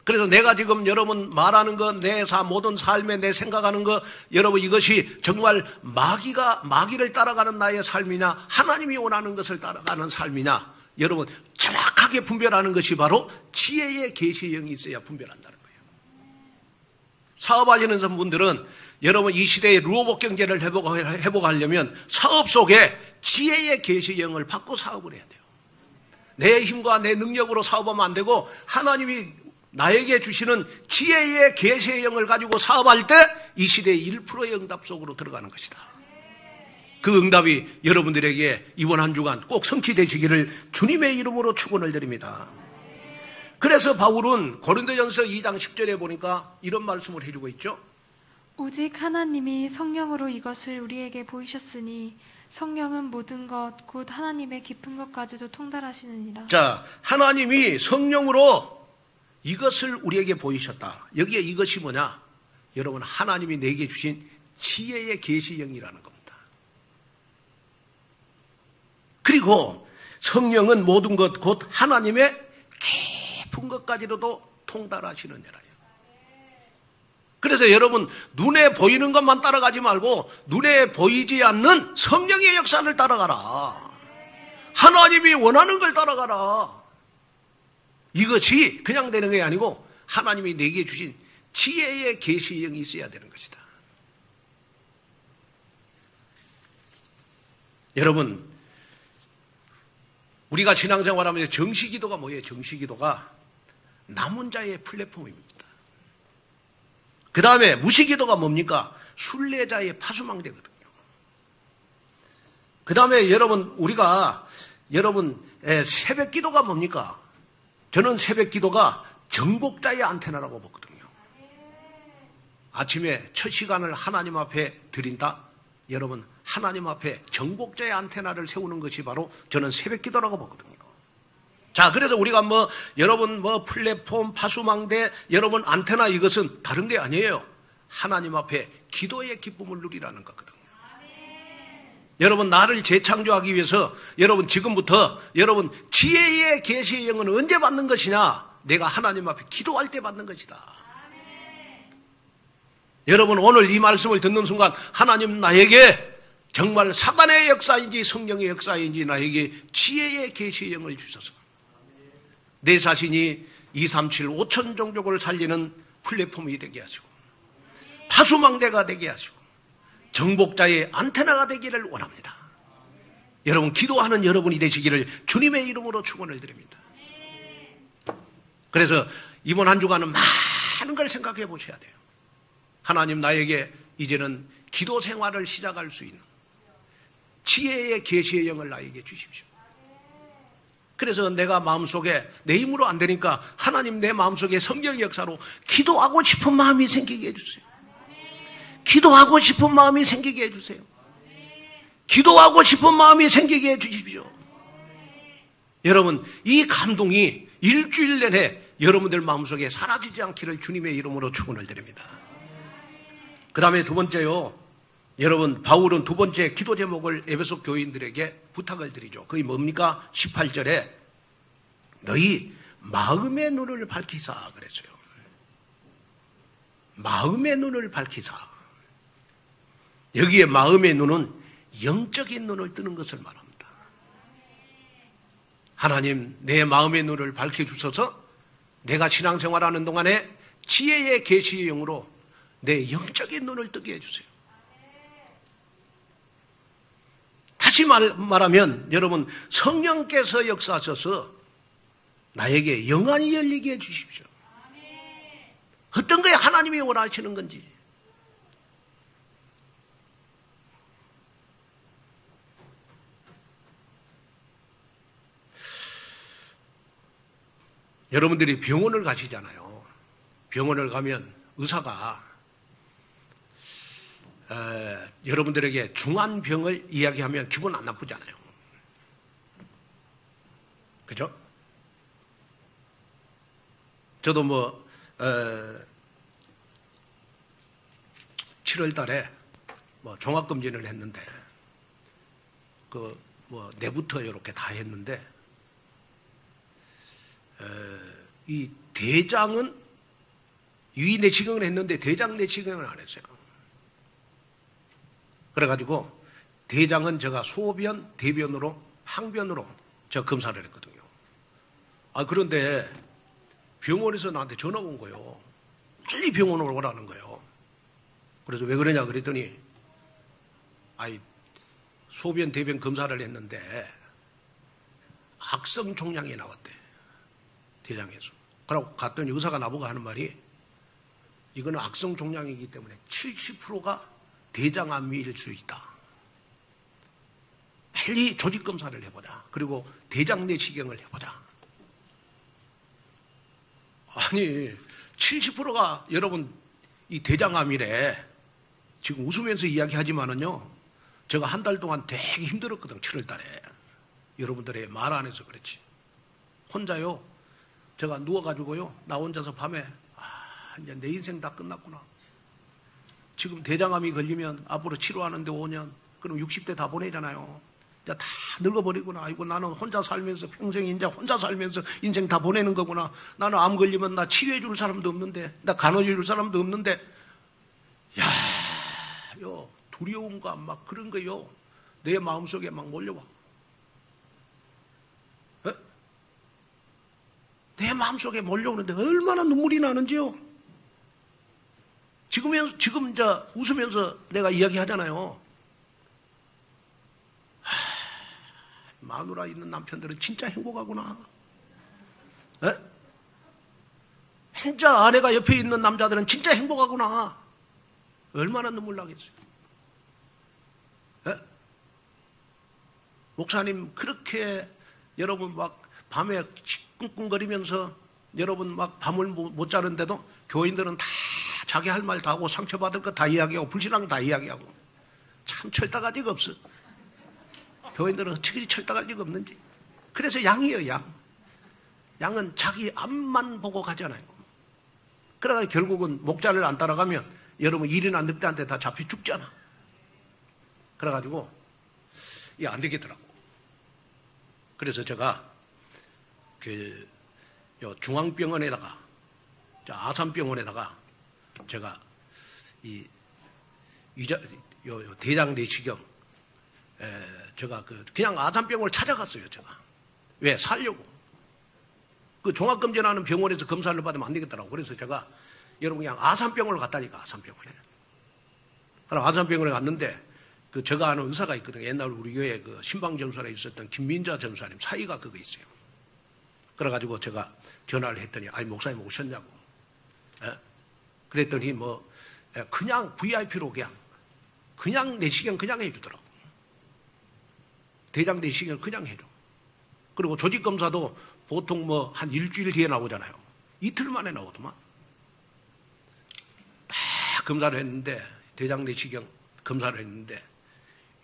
그래서 내가 지금 여러분 말하는 거, 내 모든 삶에 내 생각하는 거, 여러분 이것이 정말 마귀를 따라가는 나의 삶이냐, 하나님이 원하는 것을 따라가는 삶이냐, 여러분 정확하게 분별하는 것이 바로 지혜의 계시의 영이 있어야 분별한다는 거예요. 사업하시는 분들은 여러분 이 시대의 루어복 경제를 회복하려면 사업 속에 지혜의 계시의 영을 받고 사업을 해야 돼요. 내 힘과 내 능력으로 사업하면 안 되고 하나님이 나에게 주시는 지혜의 계시의 영을 가지고 사업할 때 이 시대의 1%의 응답 속으로 들어가는 것이다. 그 응답이 여러분들에게 이번 한 주간 꼭 성취되시기를 주님의 이름으로 축원을 드립니다. 그래서 바울은 고린도전서 2장 10절에 보니까 이런 말씀을 해주고 있죠. 오직 하나님이 성령으로 이것을 우리에게 보이셨으니 성령은 모든 것 곧 하나님의 깊은 것까지도 통달하시느니라. 자, 하나님이 성령으로 이것을 우리에게 보이셨다. 여기에 이것이 뭐냐? 여러분 하나님이 내게 주신 지혜의 계시 영이라는 겁니다. 그리고 성령은 모든 것 곧 하나님의 깊은 것까지로도 통달하시느니라. 그래서 여러분 눈에 보이는 것만 따라가지 말고 눈에 보이지 않는 성령의 역사를 따라가라. 하나님이 원하는 걸 따라가라. 이것이 그냥 되는 게 아니고 하나님이 내게 주신 지혜의 계시의 영이 있어야 되는 것이다. 여러분 우리가 신앙생활하면서 정시기도가 뭐예요? 정시기도가 남은 자의 플랫폼입니다. 그 다음에 무시기도가 뭡니까? 순례자의 파수망대거든요. 그 다음에 여러분 새벽기도가 뭡니까? 저는 새벽기도가 정복자의 안테나라고 보거든요. 아침에 첫 시간을 하나님 앞에 드린다. 여러분 하나님 앞에 정복자의 안테나를 세우는 것이 바로 저는 새벽기도라고 보거든요. 자, 그래서 우리가 여러분 플랫폼, 파수망대, 여러분 안테나 이것은 다른 게 아니에요. 하나님 앞에 기도의 기쁨을 누리라는 거거든요. 여러분 나를 재창조하기 위해서 여러분 지금부터 여러분 지혜의 계시의 영은 언제 받는 것이냐? 내가 하나님 앞에 기도할 때 받는 것이다. 여러분 오늘 이 말씀을 듣는 순간 하나님 나에게 정말 사단의 역사인지 성령의 역사인지 나에게 지혜의 계시의 영을 주셔서 내 자신이 237 5천 종족을 살리는 플랫폼이 되게 하시고 파수망대가 되게 하시고 정복자의 안테나가 되기를 원합니다. 여러분 기도하는 여러분이 되시기를 주님의 이름으로 축원을 드립니다. 그래서 이번 한 주간은 많은 걸 생각해 보셔야 돼요. 하나님 나에게 이제는 기도 생활을 시작할 수 있는 지혜의 계시의 영을 나에게 주십시오. 그래서 내가 마음속에 내 힘으로 안 되니까 하나님 내 마음속에 성령의 역사로 기도하고 싶은 마음이 생기게 해주세요. 기도하고 싶은 마음이 생기게 해주세요. 기도하고 싶은 마음이 생기게 해주십시오. 여러분 이 감동이 일주일 내내 여러분들 마음속에 사라지지 않기를 주님의 이름으로 축원을 드립니다. 그 다음에 두 번째요. 여러분 바울은 두 번째 기도 제목을 에베소 교인들에게 부탁을 드리죠. 그게 뭡니까? 18절에 너희 마음의 눈을 밝히사 그랬어요. 마음의 눈을 밝히사. 여기에 마음의 눈은 영적인 눈을 뜨는 것을 말합니다. 하나님 내 마음의 눈을 밝혀주셔서 내가 신앙생활하는 동안에 지혜의 계시의 영으로 내 영적인 눈을 뜨게 해주세요. 다시 말하면 여러분 성령께서 역사하셔서 나에게 영안이 열리게 해주십시오. 어떤 거에 하나님이 원하시는 건지. 여러분들이 병원을 가시잖아요. 병원을 가면 의사가 여러분들에게 중한 병을 이야기하면 기분 안 나쁘잖아요. 그죠? 저도 7월 달에 종합검진을 했는데, 내부터 이렇게 다 했는데, 이 대장은 위 내시경을 했는데 대장 내시경을 안 했어요. 그래가지고 대장은 제가 소변, 대변으로, 항변으로 제가 검사를 했거든요. 그런데 병원에서 나한테 전화가 온 거예요. 빨리 병원으로 오라는 거예요. 그래서 왜 그러냐 그랬더니 소변, 대변 검사를 했는데 악성 종양이 나왔대. 대장에서. 그러고 갔더니 의사가 나보고 하는 말이 이거는 악성 종양이기 때문에 70%가 대장암일 수 있다. 빨리 조직 검사를 해보자. 그리고 대장 내시경을 해보자. 아니 70%가 여러분 이 대장암이래. 지금 웃으면서 이야기하지만은요, 제가 한 달 동안 되게 힘들었거든. 7월 달에 여러분들의 말 안 해서 그렇지. 혼자요, 제가 누워가지고요, 나 혼자서 밤에 이제 내 인생 다 끝났구나. 지금 대장암이 걸리면 앞으로 치료하는데 5년, 그럼 60대 다 보내잖아요. 이제 다 늙어버리구나. 아이고, 나는 혼자 살면서 평생 이제 혼자 살면서 인생 다 보내는 거구나. 나는 암 걸리면 나 치료해 줄 사람도 없는데, 나 간호해 줄 사람도 없는데, 두려움과 막 그런 거요, 내 마음속에 막 몰려와. 내 마음속에 몰려오는데 얼마나 눈물이 나는지요. 지금 이제 웃으면서 내가 이야기하잖아요. 마누라 있는 남편들은 진짜 행복하구나. 진짜 아내가 옆에 있는 남자들은 진짜 행복하구나. 얼마나 눈물 나겠어요. 목사님 그렇게 여러분 막 밤에 끙끙거리면서 여러분 막 밤을 못 자는데도 교인들은 다 자기 할 말 다 하고 상처받을 거 다 이야기하고 불신앙 다 이야기하고 참 철다가지가 없어. 교인들은 어떻게 철다가지가 없는지. 그래서 양이에요, 양. 양은 자기 앞만 보고 가잖아요. 그러다 결국은 목자를 안 따라가면 여러분 일이나 늑대한테 다 잡혀 죽잖아. 그래가지고 이게 안 되겠더라고. 그래서 제가 중앙병원에다가 아산병원에다가 제가 대장 내시경 제가 그냥 아산병원을 찾아갔어요. 제가 왜 살려고. 그 종합검진하는 병원에서 검사를 받으면 안 되겠더라고. 그래서 제가 여러분 그냥 아산병원을 갔다니까. 아산병원에. 그럼 아산병원에 갔는데 제가 아는 의사가 있거든요. 옛날 우리 교회 신방전선에 있었던 김민자 전사님 사이가 그거 있어요. 그래가지고 제가 전화를 했더니 목사님 오셨냐고. 그랬더니 그냥 VIP로 그냥 내시경 그냥 해주더라고. 대장 내시경 그냥 해줘. 그리고 조직검사도 보통 한 일주일 뒤에 나오잖아요. 이틀 만에 나오더만. 다 검사를 했는데, 대장 내시경 검사를 했는데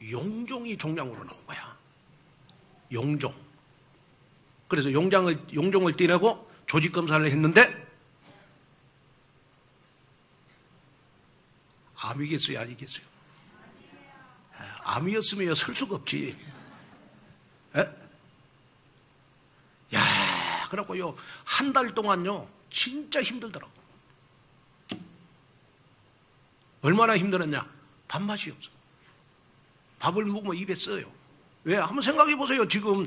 용종이 종양으로 나온 거야. 용종. 그래서 용종을 떼내고 조직 검사를 했는데 암이겠어요, 아니겠어요? 암이었으면 설 수가 없지. 그래갖고요, 한 달 동안요, 진짜 힘들더라고. 얼마나 힘들었냐? 밥맛이 없어. 밥을 먹으면 입에 써요. 왜? 한번 생각해 보세요. 지금,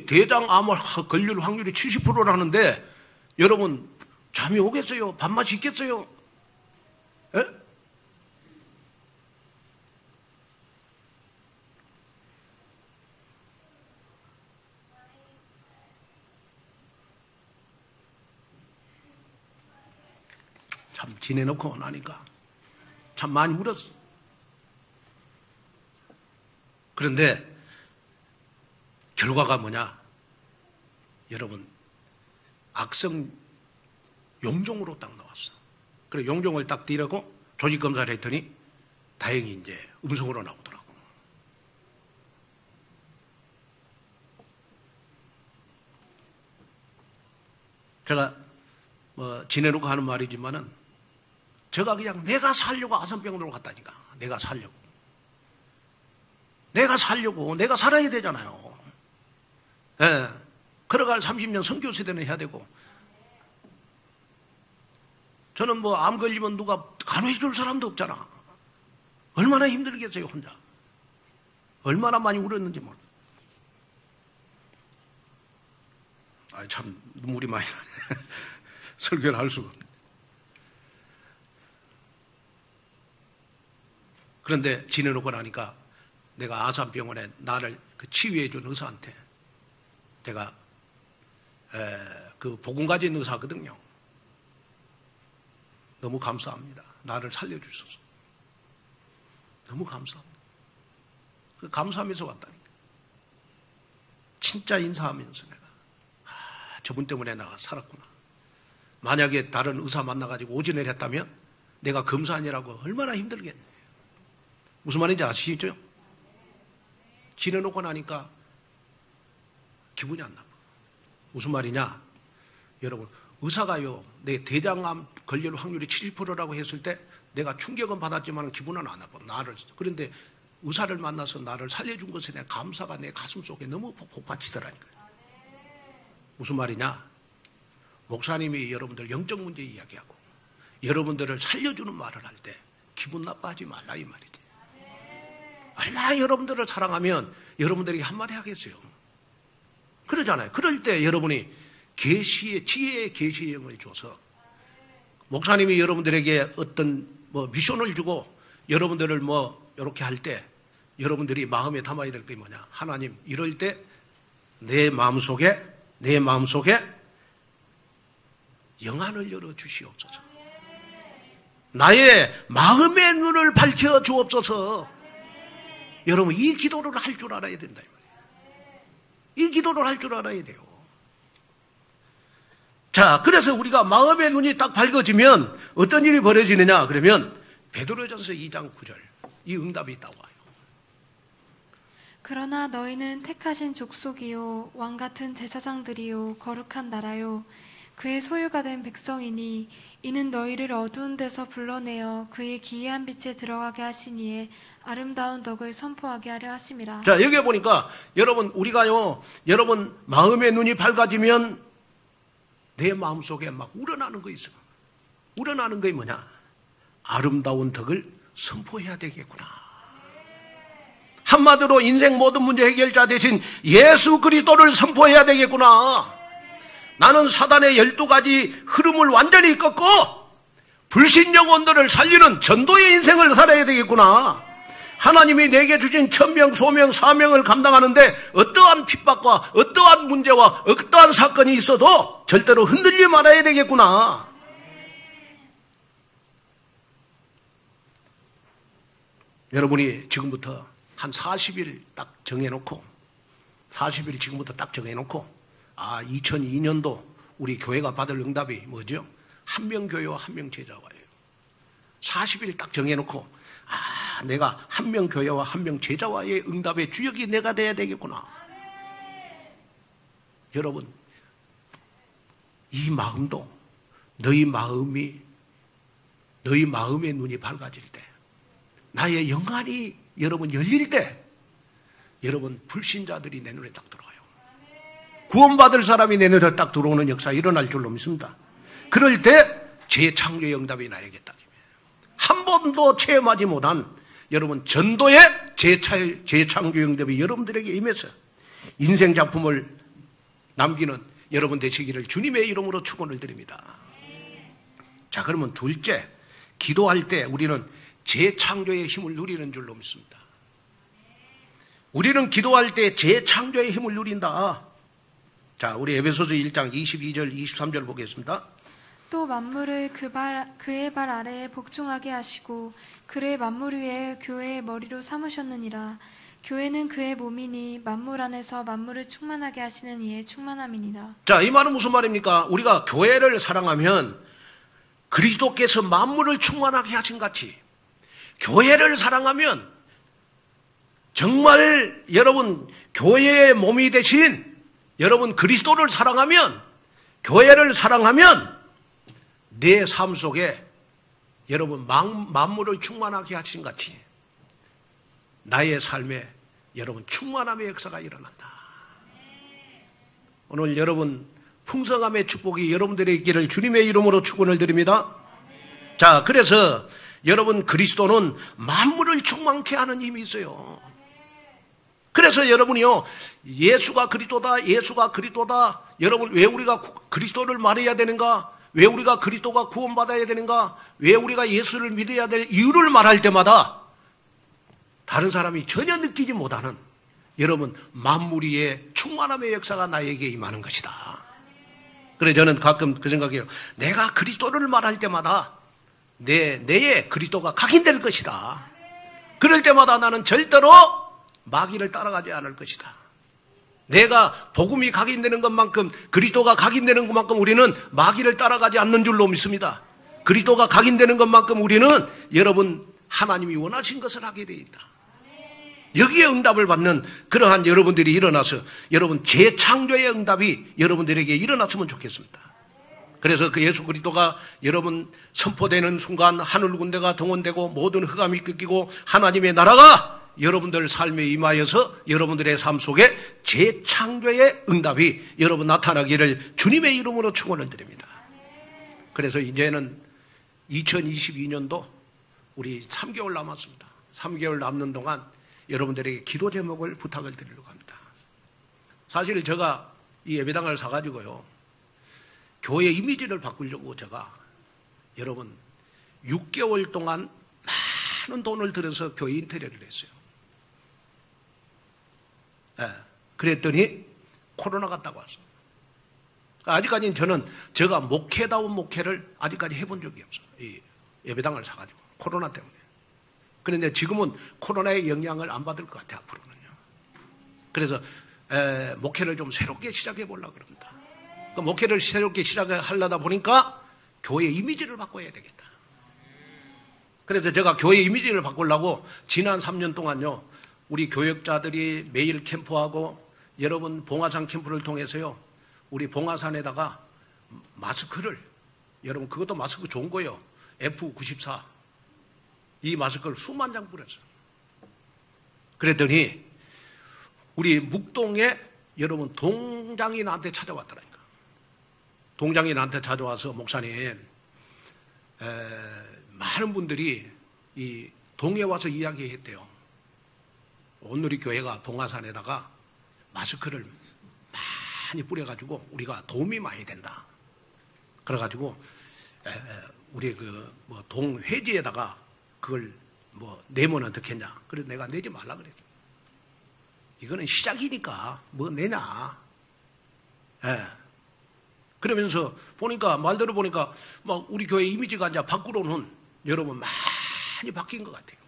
대장암을 걸릴 확률이 70%라는데, 여러분, 잠이 오겠어요? 밥맛이 있겠어요? 참 지내놓고 나니까 참 많이 울었어. 그런데 결과가 뭐냐? 여러분, 악성 용종으로 딱 나왔어. 그래 용종을 딱 띄려고 조직 검사를 했더니 다행히 이제 음성으로 나오더라고. 제가 지내놓고 하는 말이지만은 제가 그냥 내가 살려고 아산병원으로 갔다니까. 내가 살려고. 내가 살아야 되잖아요. 걸어갈 30년 선교 세대는 해야 되고. 저는 뭐 암 걸리면 누가 간호해 줄 사람도 없잖아. 얼마나 힘들겠어요, 혼자. 얼마나 많이 울었는지 몰라. 참 눈물이 많이 나네. 설교를 할 수가 없네. 그런데 지내놓고 나니까 내가 아산병원에 나를 그 치유해 준 의사한테 제가 그 복음 가진 의사거든요. 너무 감사합니다. 나를 살려주셔서. 너무 감사합니다. 그 감사하면서 왔다니까. 진짜 인사하면서 내가 저분 때문에 내가 살았구나. 만약에 다른 의사 만나가지고 오진을 했다면 내가 검사하느라고 얼마나 힘들겠네. 무슨 말인지 아시죠? 지내놓고 나니까 기분이 안 나빠. 무슨 말이냐? 여러분, 의사가요, 내 대장암 걸릴 확률이 70%라고 했을 때 내가 충격은 받았지만 기분은 안 나빠. 그런데 의사를 만나서 나를 살려준 것에 대한 감사가 내 가슴 속에 너무 복받치더라니까요. 무슨 말이냐? 목사님이 여러분들 영적 문제 이야기하고 여러분들을 살려주는 말을 할 때 기분 나빠하지 말라 이 말이지. 얼마나 여러분들을 사랑하면 여러분들에게 한마디 하겠어요. 그러잖아요. 그럴 때 여러분이 계시의 지혜의 계시의 영을 줘서 목사님이 여러분들에게 어떤 미션을 주고 여러분들을 이렇게 할 때 여러분들이 마음에 담아야 될 게 뭐냐? 하나님, 이럴 때 내 마음속에 영안을 열어 주시옵소서. 나의 마음의 눈을 밝혀 주옵소서. 여러분, 이 기도를 할 줄 알아야 된다. 이 기도를 할 줄 알아야 돼요. 자, 그래서 우리가 마음의 눈이 딱 밝아지면 어떤 일이 벌어지느냐? 그러면 베드로전서 2장 9절 이 응답이 있다고 와요. 그러나 너희는 택하신 족속이요 왕 같은 제사장들이요 거룩한 나라요 그의 소유가 된 백성이니 이는 너희를 어두운 데서 불러내어 그의 기이한 빛에 들어가게 하시니에 아름다운 덕을 선포하게 하려 하심이라. 자, 여기 보니까 여러분, 우리가요, 여러분 마음의 눈이 밝아지면 내 마음속에 막 우러나는 거 있어. 우러나는 게 뭐냐? 아름다운 덕을 선포해야 되겠구나. 한마디로 인생 모든 문제 해결자 대신 예수 그리스도를 선포해야 되겠구나. 나는 사단의 12가지 흐름을 완전히 꺾고 불신 영혼들을 살리는 전도의 인생을 살아야 되겠구나. 하나님이 내게 주신 천명, 소명, 사명을 감당하는데 어떠한 핍박과 어떠한 문제와 어떠한 사건이 있어도 절대로 흔들리지 말아야 되겠구나. 여러분이 지금부터 한 40일 딱 정해놓고 40일 지금부터 딱 정해놓고 2002년도 우리 교회가 받을 응답이 뭐죠? 한 명 교회와 한 명 제자와예요. 40일 딱 정해놓고 내가 한 명 교회와 한 명 제자와의 응답의 주역이 내가 돼야 되겠구나. 여러분, 이 마음도 너희 마음의 눈이 밝아질 때 나의 영안이 여러분 열릴 때 여러분 불신자들이 내 눈에 딱 들어와요. 구원받을 사람이 내 눈에 딱 들어오는 역사 일어날 줄로 믿습니다. 그럴 때 재창조의 응답이 나에겠다. 한 번도 체험하지 못한 여러분 전도의 재창조의 응답이 여러분들에게 임해서 인생 작품을 남기는 여러분 되시기를 주님의 이름으로 축원을 드립니다. 자, 그러면 둘째, 기도할 때 우리는 재창조의 힘을 누리는 줄로 믿습니다. 우리는 기도할 때 재창조의 힘을 누린다. 자, 우리 에베소서 1장 22절 23절 보겠습니다. 또 만물을 그의 발 아래에 복종하게 하시고 그의 만물 위에 교회의 머리로 삼으셨느니라. 교회는 그의 몸이니 만물 안에서 만물을 충만하게 하시는 이의 충만함이니라. 자, 이 말은 무슨 말입니까? 우리가 교회를 사랑하면 그리스도께서 만물을 충만하게 하신 같이 교회를 사랑하면 정말 여러분 교회의 몸이 되신 여러분 그리스도를 사랑하면 교회를 사랑하면 내 삶 속에 여러분 만물을 충만하게 하신 같이 나의 삶에 여러분 충만함의 역사가 일어난다. 오늘 여러분 풍성함의 축복이 여러분들에게 있기를 주님의 이름으로 축원을 드립니다. 자, 그래서 여러분 그리스도는 만물을 충만케 하는 힘이 있어요. 그래서 여러분이요, 예수가 그리스도다, 예수가 그리스도다. 여러분 왜 우리가 그리스도를 말해야 되는가? 왜 우리가 그리스도가 구원받아야 되는가? 왜 우리가 예수를 믿어야 될 이유를 말할 때마다 다른 사람이 전혀 느끼지 못하는 여러분 만물 위의 충만함의 역사가 나에게 임하는 것이다. 그래서 저는 가끔 그 생각해요. 내가 그리스도를 말할 때마다 내에 그리스도가 각인될 것이다. 그럴 때마다 나는 절대로 마귀를 따라가지 않을 것이다. 내가 복음이 각인되는 것만큼, 그리스도가 각인되는 것만큼 우리는 마귀를 따라가지 않는 줄로 믿습니다. 그리스도가 각인되는 것만큼 우리는 여러분 하나님이 원하신 것을 하게 되어 있다. 여기에 응답을 받는 그러한 여러분들이 일어나서 여러분 재창조의 응답이 여러분들에게 일어났으면 좋겠습니다. 그래서 그 예수 그리스도가 여러분 선포되는 순간 하늘 군대가 동원되고 모든 흑암이 꺾이고 하나님의 나라가 여러분들 삶에 임하여서 여러분들의 삶 속에 재창조의 응답이 여러분 나타나기를 주님의 이름으로 축원을 드립니다. 그래서 이제는 2022년도 우리 3개월 남았습니다. 3개월 남는 동안 여러분들에게 기도 제목을 부탁을 드리려고 합니다. 사실 제가 이 예배당을 사가지고요, 교회 이미지를 바꾸려고 제가 여러분 6개월 동안 많은 돈을 들여서 교회 인테리어를 했어요. 네, 그랬더니 코로나가 딱 왔어요. 아직까지는 저는 제가 목회다운 목회를 아직까지 해본 적이 없어요. 이 예배당을 사가지고 코로나 때문에. 그런데 지금은 코로나의 영향을 안 받을 것 같아요, 앞으로는요. 그래서 목회를 좀 새롭게 시작해 보려고 그럽니다. 그 목회를 새롭게 시작하려다 보니까 교회 이미지를 바꿔야 되겠다. 그래서 제가 교회 이미지를 바꾸려고 지난 3년 동안요, 우리 교역자들이 매일 캠프하고 여러분 봉화산 캠프를 통해서요, 우리 봉화산에다가 마스크를, 여러분 그것도 마스크 좋은 거예요. F94 이 마스크를 수만 장 뿌렸어요. 그랬더니 우리 묵동에 여러분 동장이 나한테 찾아왔더라니까. 동장이 나한테 찾아와서 목사님, 많은 분들이 이 동에 와서 이야기했대요. 오늘의 교회가 봉화산에다가 마스크를 많이 뿌려가지고 우리가 도움이 많이 된다. 그래가지고 우리 그 뭐 동회지에다가 그걸 뭐 내면 어떻겠냐. 그래서 내가 내지 말라 그랬어. 이거는 시작이니까 뭐 내냐. 그러면서 보니까 말대로 보니까 막 우리 교회 이미지가 이제 밖으로는 여러분 많이 바뀐 것 같아요.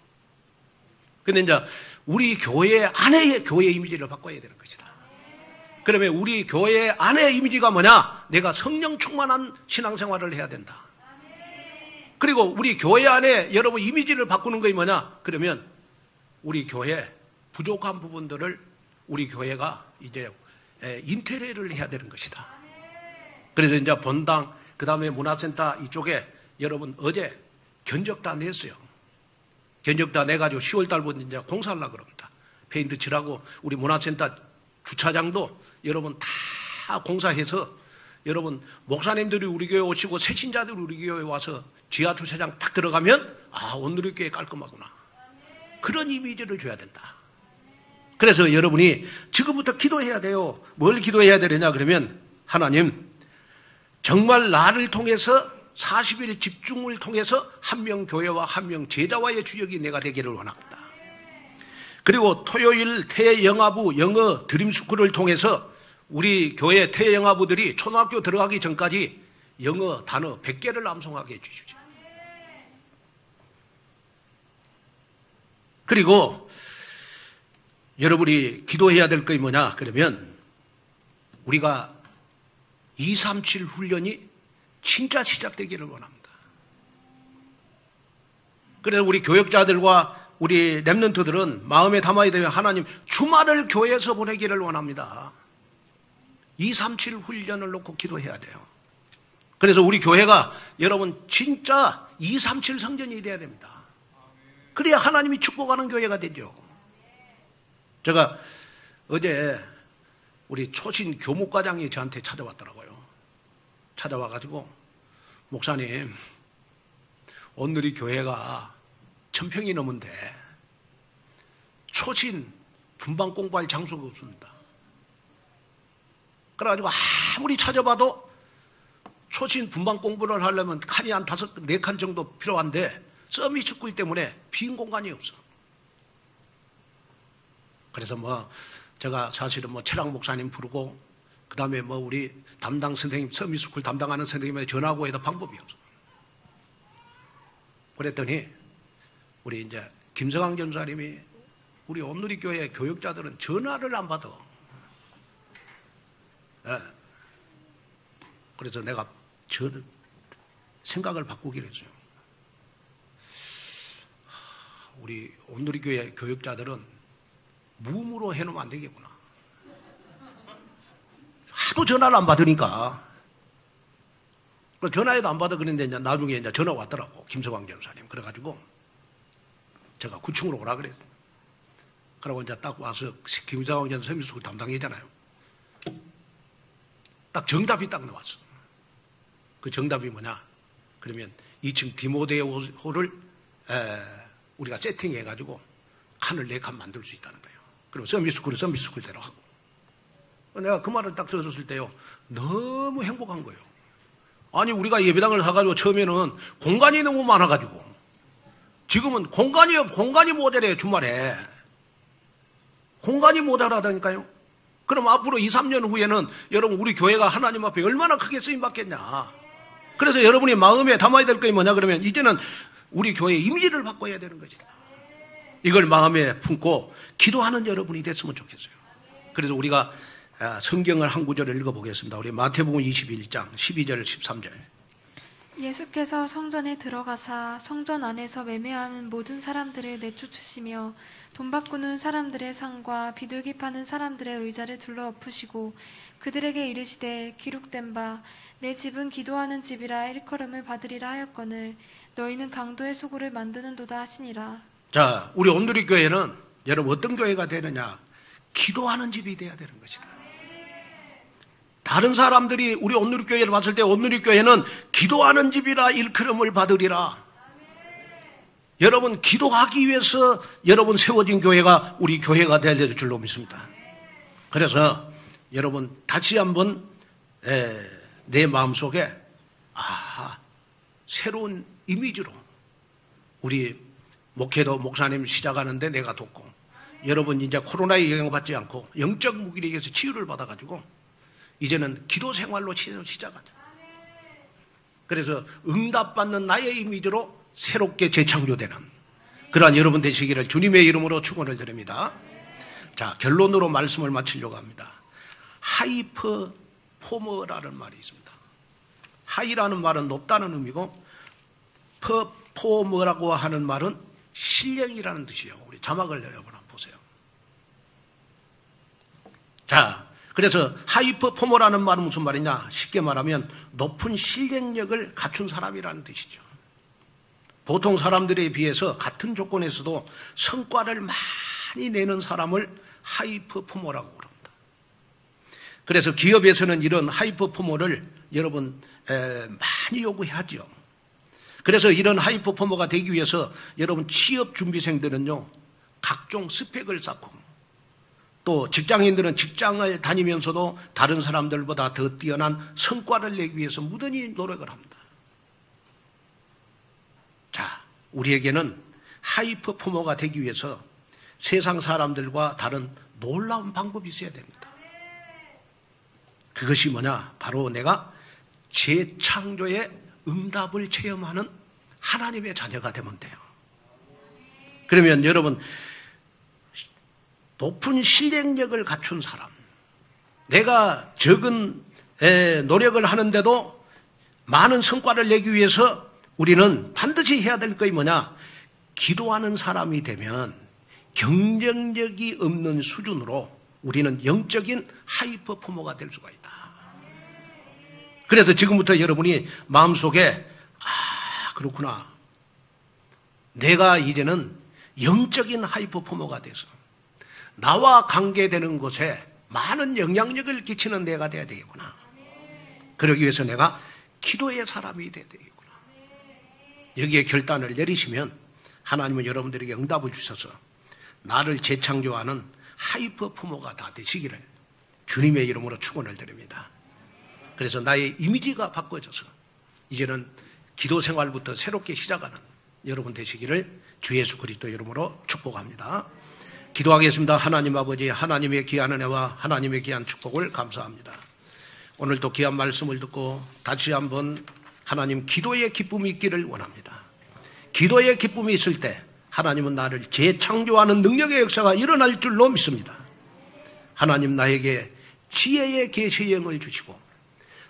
근데 이제 우리 교회 안에의 교회 이미지를 바꿔야 되는 것이다. 그러면 우리 교회 안의 이미지가 뭐냐? 내가 성령 충만한 신앙생활을 해야 된다. 그리고 우리 교회 안에 여러분 이미지를 바꾸는 것이 뭐냐? 그러면 우리 교회 부족한 부분들을 우리 교회가 이제 인테리어를 해야 되는 것이다. 그래서 이제 본당, 그 다음에 문화센터 이쪽에 여러분 어제 견적단 냈어요. 견적단 내가지고 10월달부터 이제 공사하려고 그럽니다. 페인트 칠하고 우리 문화센터 주차장도 여러분 다 공사해서 여러분 목사님들이 우리 교회 오시고 새신자들이 우리 교회에 와서 지하 주차장 딱 들어가면 아, 오늘의 교회 깔끔하구나. 그런 이미지를 줘야 된다. 그래서 여러분이 지금부터 기도해야 돼요. 뭘 기도해야 되느냐 그러면 하나님 정말 나를 통해서 40일 집중을 통해서 한 명 교회와 한 명 제자와의 주역이 내가 되기를 원합니다. 그리고 토요일 태영아부 영어 드림스쿨을 통해서 우리 교회 태영아부들이 초등학교 들어가기 전까지 영어 단어 100개를 암송하게 해주십시오. 그리고 여러분이 기도해야 될 것이 뭐냐 그러면 우리가 237 훈련이 진짜 시작되기를 원합니다. 그래서 우리 교역자들과 우리 렘넌트들은 마음에 담아야 되면 하나님 주말을 교회에서 보내기를 원합니다. 237 훈련을 놓고 기도해야 돼요. 그래서 우리 교회가 여러분 진짜 237 성전이 돼야 됩니다. 그래야 하나님이 축복하는 교회가 되죠. 제가 어제 우리 초신 교목과장이 저한테 찾아왔더라고요. 찾아와가지고 목사님 오늘이 교회가 1000평이 넘은데 초신 분방 공부할 장소가 없습니다. 그래가지고 아무리 찾아봐도 초신 분방 공부를 하려면 칸이 한 4칸 정도 필요한데 서밋스쿨 때문에 빈 공간이 없어. 그래서 제가 사실은 최락 목사님 부르고 그 다음에 우리 담당 선생님, 서밋스쿨 담당하는 선생님한테 전화하고 해도 방법이 없어. 그랬더니 우리 이제 김성황 전사님이 우리 온누리 교회 교육자들은 전화를 안 받아. 예. 그래서 내가 생각을 바꾸기로 했어요. 우리 온누리 교회 교육자들은 무음으로 해놓으면 안 되겠구나. 하도 전화를 안 받으니까. 전화해도 안 받아 그랬는데 이제 나중에 이제 전화 왔더라고. 김성황 전사님. 그래가지고 제가 9층으로 오라 그랬어요. 그러고 이제 딱 와서 김성황 전 서밋스쿨 담당이잖아요. 딱 정답이 딱 나왔어. 그 정답이 뭐냐? 그러면 2층 디모데홀을 우리가 세팅해가지고 칸을 4칸 만들 수 있다는 거예요. 그럼 서밋스쿨대로 하고. 내가 그 말을 딱 들었을 때요, 너무 행복한 거예요. 아니, 우리가 예배당을 사가지고 처음에는 공간이 너무 많아가지고, 지금은 공간이 모자래요, 주말에. 공간이 모자라다니까요. 그럼 앞으로 2, 3년 후에는 여러분, 우리 교회가 하나님 앞에 얼마나 크게 쓰임받겠냐. 그래서 여러분이 마음에 담아야 될 게 뭐냐, 그러면 이제는 우리 교회의 이미지를 바꿔야 되는 것이다. 이걸 마음에 품고 기도하는 여러분이 됐으면 좋겠어요. 그래서 우리가 성경을 한 구절을 읽어보겠습니다. 우리 마태복음 21장 12절 13절. 예수께서 성전에 들어가사 성전 안에서 매매하는 모든 사람들을 내쫓으시며 돈 바꾸는 사람들의 상과 비둘기 파는 사람들의 의자를 둘러 엎으시고 그들에게 이르시되 기록된 바 내 집은 기도하는 집이라 일컬음을 받으리라 하였거늘 너희는 강도의 소굴을 만드는도다 하시니라. 자, 우리 온누리 교회는 여러분 어떤 교회가 되느냐? 기도하는 집이 돼야 되는 것이다. 다른 사람들이 우리 온누리 교회를 봤을 때 온누리 교회는 기도하는 집이라 일컬음을 받으리라. 여러분 기도하기 위해서 여러분 세워진 교회가 우리 교회가 되어야 될 줄로 믿습니다. 그래서 여러분 다시 한번 내 마음속에 새로운 이미지로 우리 목회도 목사님 시작하는데 내가 돕고 여러분 이제 코로나에 영향받지 않고 영적 무기력에서 치유를 받아가지고 이제는 기도 생활로 시작하자. 그래서 응답받는 나의 이미지로 새롭게 재창조되는 그러한 여러분 되시기를 주님의 이름으로 축원을 드립니다. 자, 결론으로 말씀을 마치려고 합니다. 하이퍼포머라는 말이 있습니다. 하이라는 말은 높다는 의미고 퍼포머라고 하는 말은 신령이라는 뜻이에요. 우리 자막을 여러분 한번 보세요. 자, 그래서 하이퍼포머라는 말은 무슨 말이냐? 쉽게 말하면 높은 실행력을 갖춘 사람이라는 뜻이죠. 보통 사람들에 비해서 같은 조건에서도 성과를 많이 내는 사람을 하이퍼포머라고 그럽니다. 그래서 기업에서는 이런 하이퍼포머를 여러분 많이 요구하죠. 그래서 이런 하이퍼포머가 되기 위해서 여러분 취업 준비생들은요 각종 스펙을 쌓고 또 직장인들은 직장을 다니면서도 다른 사람들보다 더 뛰어난 성과를 내기 위해서 무던히 노력을 합니다. 자, 우리에게는 하이퍼포머가 되기 위해서 세상 사람들과 다른 놀라운 방법이 있어야 됩니다. 그것이 뭐냐? 바로 내가 재창조의 응답을 체험하는 하나님의 자녀가 되면 돼요. 그러면 여러분 높은 실행력을 갖춘 사람, 내가 적은 노력을 하는데도 많은 성과를 내기 위해서 우리는 반드시 해야 될 것이 뭐냐? 기도하는 사람이 되면 경쟁력이 없는 수준으로 우리는 영적인 하이퍼포머가 될 수가 있다. 그래서 지금부터 여러분이 마음속에 그렇구나. 내가 이제는 영적인 하이퍼포머가 돼서 나와 관계되는 곳에 많은 영향력을 끼치는 내가 돼야 되겠구나. 그러기 위해서 내가 기도의 사람이 돼야 되겠구나. 여기에 결단을 내리시면 하나님은 여러분들에게 응답을 주셔서 나를 재창조하는 하이퍼 부모가 다 되시기를 주님의 이름으로 축원을 드립니다. 그래서 나의 이미지가 바꿔져서 이제는 기도 생활부터 새롭게 시작하는 여러분 되시기를 주 예수 그리스도 이름으로 축복합니다. 기도하겠습니다. 하나님 아버지, 하나님의 귀한 은혜와 하나님의 귀한 축복을 감사합니다. 오늘도 귀한 말씀을 듣고 다시 한번 하나님 기도의 기쁨이 있기를 원합니다. 기도의 기쁨이 있을 때 하나님은 나를 재창조하는 능력의 역사가 일어날 줄로 믿습니다. 하나님 나에게 지혜의 계시의 영을 주시고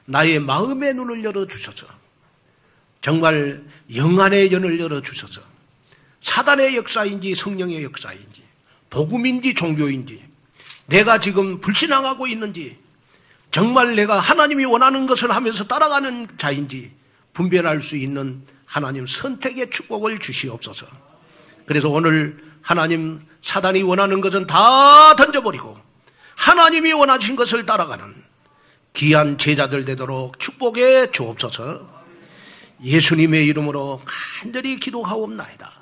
나의 마음의 눈을 열어주셔서 정말 영안의 연을 열어주셔서 사단의 역사인지 성령의 역사인지 복음인지 종교인지 내가 지금 불신앙하고 있는지 정말 내가 하나님이 원하는 것을 하면서 따라가는 자인지 분별할 수 있는 하나님 선택의 축복을 주시옵소서. 그래서 오늘 하나님 사단이 원하는 것은 다 던져버리고 하나님이 원하신 것을 따라가는 귀한 제자들 되도록 축복해 주옵소서. 예수님의 이름으로 간절히 기도하옵나이다.